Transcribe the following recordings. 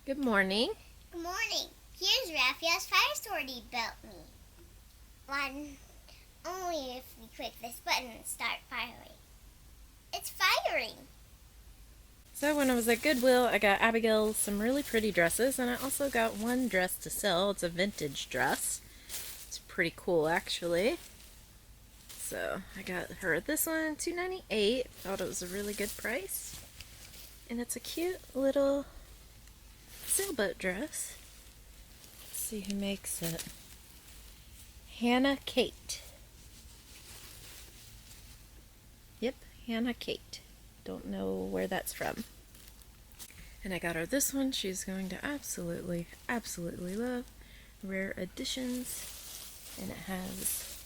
Good morning. Good morning. Here's Rafael's fire sword he built me. One only if we click this button and start firing. It's firing. So when I was at Goodwill, I got Abigail some really pretty dresses, and I also got one dress to sell. It's a vintage dress. It's pretty cool, actually. So I got her this one, $2.98. Thought it was a really good price, and it's a cute little sailboat dress. Let's see who makes it. Hannah Kate. Yep, Hannah Kate. Don't know where that's from. And I got her this one. She's going to absolutely, absolutely love. Rare Editions. And it has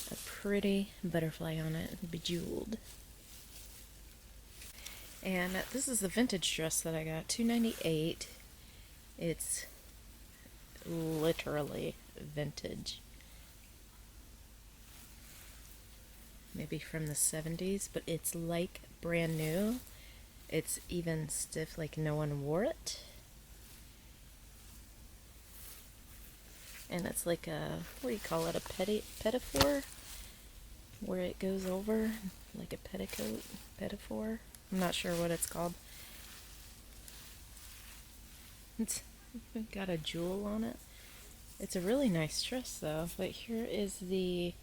a pretty butterfly on it, bejeweled. And this is the vintage dress that I got, $2.98. It's literally vintage. Maybe from the 70s, but it's like brand new. It's even stiff, like no one wore it. And it's like a, what do you call it, a pettifour? Where it goes over, like a petticoat, pettifour. I'm not sure what it's called. It's got a jewel on it. It's a really nice dress though, but here is the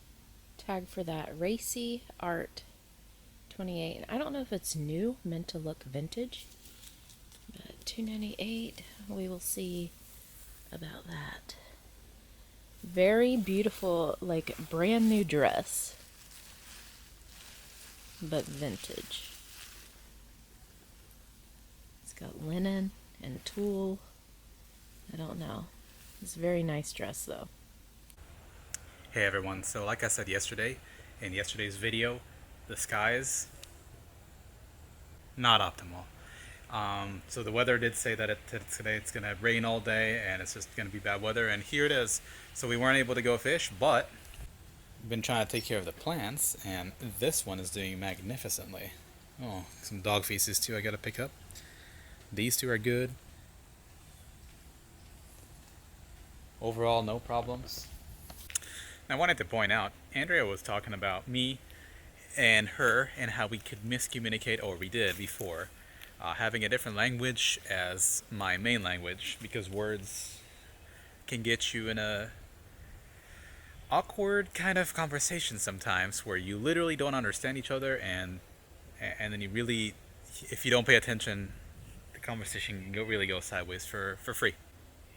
tag for that. Racy Art 28. I don't know if it's new, meant to look vintage, but $2.98. We will see about that. Very beautiful, like brand new dress, but vintage. It's got linen and tulle. I don't know. It's a very nice dress though. Hey everyone, so like I said yesterday, in yesterday's video, the skies, not optimal. So the weather did say that today it's going to rain all day and it's just going to be bad weather, and here it is. So we weren't able to go fish, but we've been trying to take care of the plants, and this one is doing magnificently. Oh, some dog feces too I got to pick up. These two are good. Overall, no problems. I wanted to point out, Andrea was talking about me and her and how we could miscommunicate, or we did before, having a different language as my main language, because words can get you in a awkward kind of conversation sometimes where you literally don't understand each other, and then you really, if you don't pay attention, the conversation can really go sideways for free.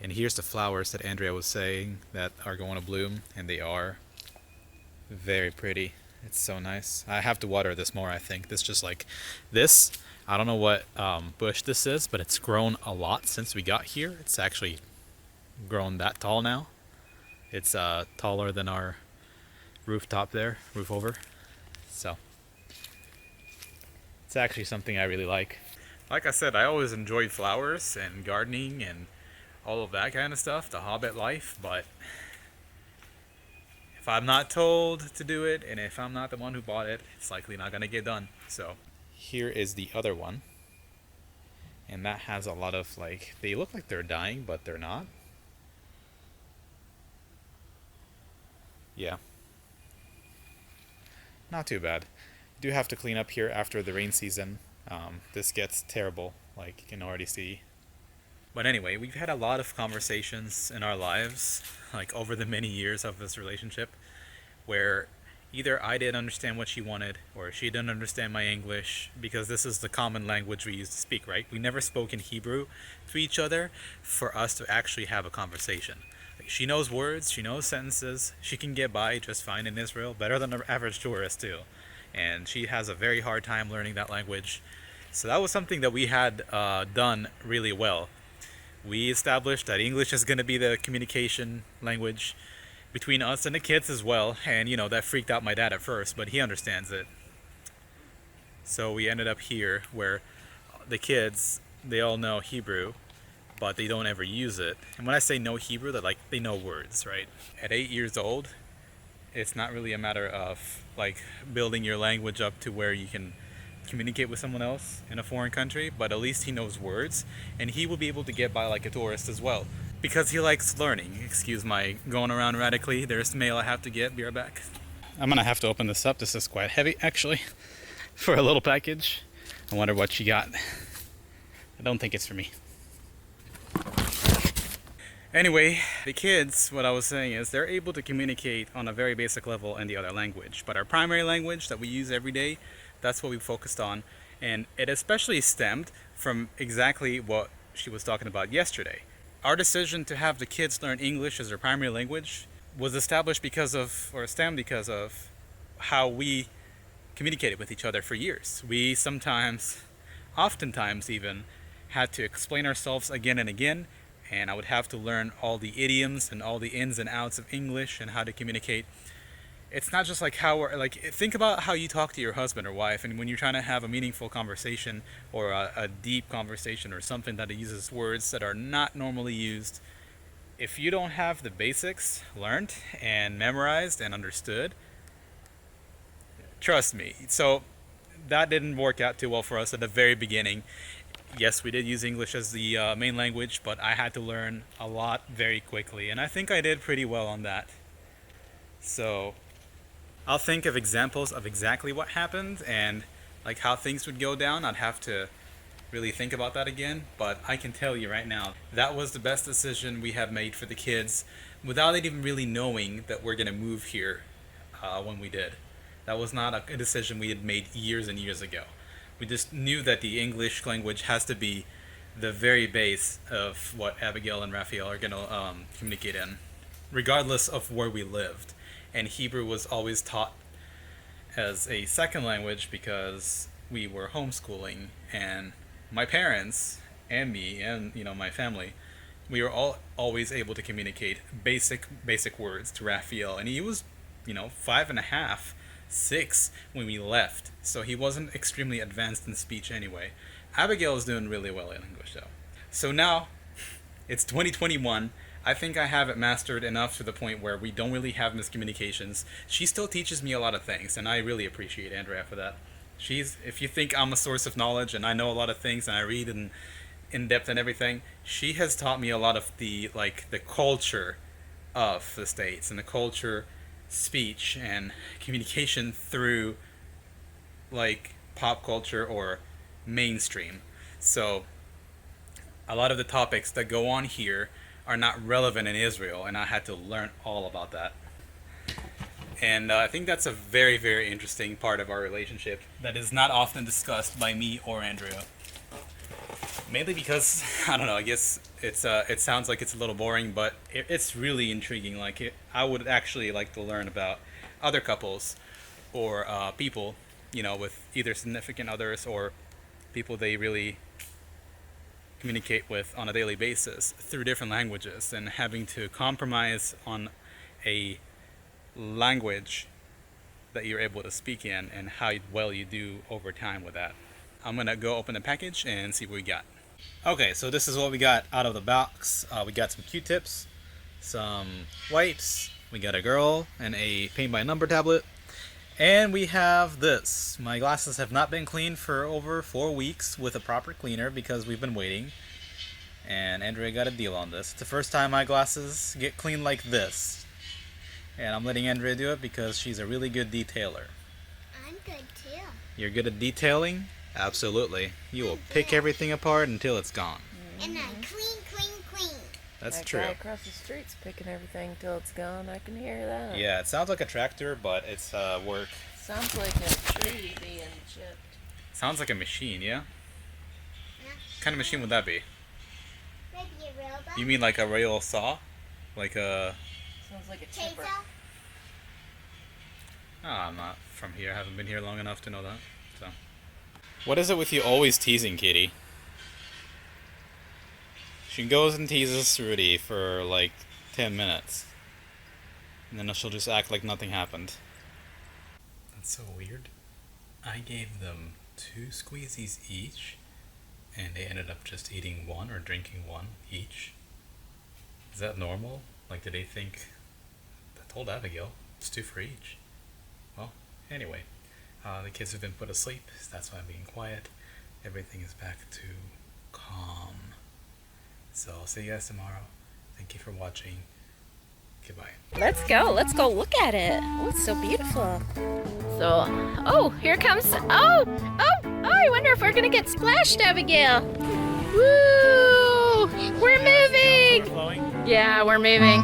And here's the flowers that Andrea was saying that are going to bloom, and they are very pretty. It's so nice. I have to water this more, I think. This just like this. I don't know what bush this is, but it's grown a lot since we got here. It's actually grown that tall now. It's taller than our rooftop there, roof over. So it's actually something I really like. Like I said, I always enjoyed flowers and gardening and all of that kind of stuff, the hobbit life, but if I'm not told to do it, and if I'm not the one who bought it, it's likely not going to get done. So here is the other one, and that has a lot of, like, they look like they're dying, but they're not. Yeah, not too bad. Do have to clean up here after the rain season. This gets terrible, like you can already see. But anyway, we've had a lot of conversations in our lives, like over the many years of this relationship, where either I didn't understand what she wanted or she didn't understand my English, because this is the common language we used to speak, right? We never spoke in Hebrew to each other for us to actually have a conversation. Like, she knows words, she knows sentences, she can get by just fine in Israel, better than the average tourist too. And she has a very hard time learning that language. So that was something that we had done really well. We established that English is going to be the communication language between us and the kids as well, and you know, that freaked out my dad at first, but he understands it. So we ended up here where the kids, they all know Hebrew, but they don't ever use it. And when I say know Hebrew, they're like, they know words, right? At 8 years old, it's not really a matter of like building your language up to where you can communicate with someone else in a foreign country, but at least he knows words, and he will be able to get by like a tourist as well, because he likes learning. Excuse my going around radically. There's mail I have to get. Be right back. I'm gonna have to open this up. This is quite heavy, actually, for a little package. I wonder what she got. I don't think it's for me. Anyway, the kids, what I was saying is they're able to communicate on a very basic level in the other language. But our primary language that we use every day, that's what we focused on. And it especially stemmed from exactly what she was talking about yesterday. Our decision to have the kids learn English as their primary language was established because of, or stemmed because of, how we communicated with each other for years. We sometimes, oftentimes even, had to explain ourselves again and again, and I would have to learn all the idioms and all the ins and outs of English and how to communicate. It's not just like how we're, like, think about how you talk to your husband or wife, and when you're trying to have a meaningful conversation or a deep conversation or something that uses words that are not normally used, if you don't have the basics learned and memorized and understood, trust me. So that didn't work out too well for us at the very beginning. Yes, we did use English as the main language, but I had to learn a lot very quickly, and I think I did pretty well on that. So I'll think of examples of exactly what happened and like how things would go down. I'd have to really think about that again, but I can tell you right now, that was the best decision we have made for the kids without even really knowing that we're going to move here when we did. That was not a decision we had made years and years ago. We just knew that the English language has to be the very base of what Abigail and Rafael are going to communicate in, regardless of where we lived. And Hebrew was always taught as a second language because we were homeschooling, and my parents and me and my family, we were all always able to communicate basic words to Rafael, and he was 5.5, 6 when we left, so he wasn't extremely advanced in speech anyway. Abigail is doing really well in English though. So now it's 2021. I think I have it mastered enough to the point where we don't really have miscommunications. She still teaches me a lot of things, and I really appreciate Andrea for that. If you think I'm a source of knowledge and I know a lot of things and I read in depth and everything, she has taught me a lot of the culture of the States and the culture, speech and communication through pop culture or mainstream. So a lot of the topics that go on here are not relevant in Israel, and I had to learn all about that. And I think that's a very, very interesting part of our relationship that is not often discussed by me or Andrea. Mainly because, I don't know, I guess it sounds like it's a little boring, but it's really intriguing. I would actually like to learn about other couples or people, with either significant others or people they really communicate with on a daily basis through different languages, and having to compromise on a language that you're able to speak in and how well you do over time with that. I'm gonna go open the package and see what we got. Okay, so this is what we got out of the box. We got some Q-tips, some wipes, we got a girl and a paint by number tablet, and we have this. My glasses have not been cleaned for over 4 weeks with a proper cleaner because we've been waiting, and Andrea got a deal on this. It's the first time my glasses get cleaned like this, and I'm letting Andrea do it because she's a really good detailer. I'm good too. You're good at detailing? Absolutely. You will pick everything apart until it's gone. And I clean. That's that true. Guy across the street's picking everything till it's gone. I can hear that. Yeah, it sounds like a tractor, but it's work. Sounds like a tree being chipped. Sounds like a machine, yeah? Yeah. What kind of machine would that be? Maybe a robot. You mean like a real saw? Like a... Sounds like a chipper. Chainsaw? Oh, I'm not from here. I haven't been here long enough to know that. So, what is it with you always teasing Kitty? She goes and teases Rudy for 10 minutes. And then she'll just act like nothing happened. That's so weird. I gave them 2 squeezies each, and they ended up just eating 1 or drinking 1 each. Is that normal? Did they think... I told Abigail, it's 2 for each. Well, anyway. The kids have been put asleep, so that's why I'm being quiet. Everything is back to calm. So I'll see you guys tomorrow. Thank you for watching. Goodbye. Let's go look at it. Oh, it's so beautiful. So, oh, here comes, oh, I wonder if we're gonna get splashed, Abigail. Woo! We're moving! Flowing. Yeah, we're moving.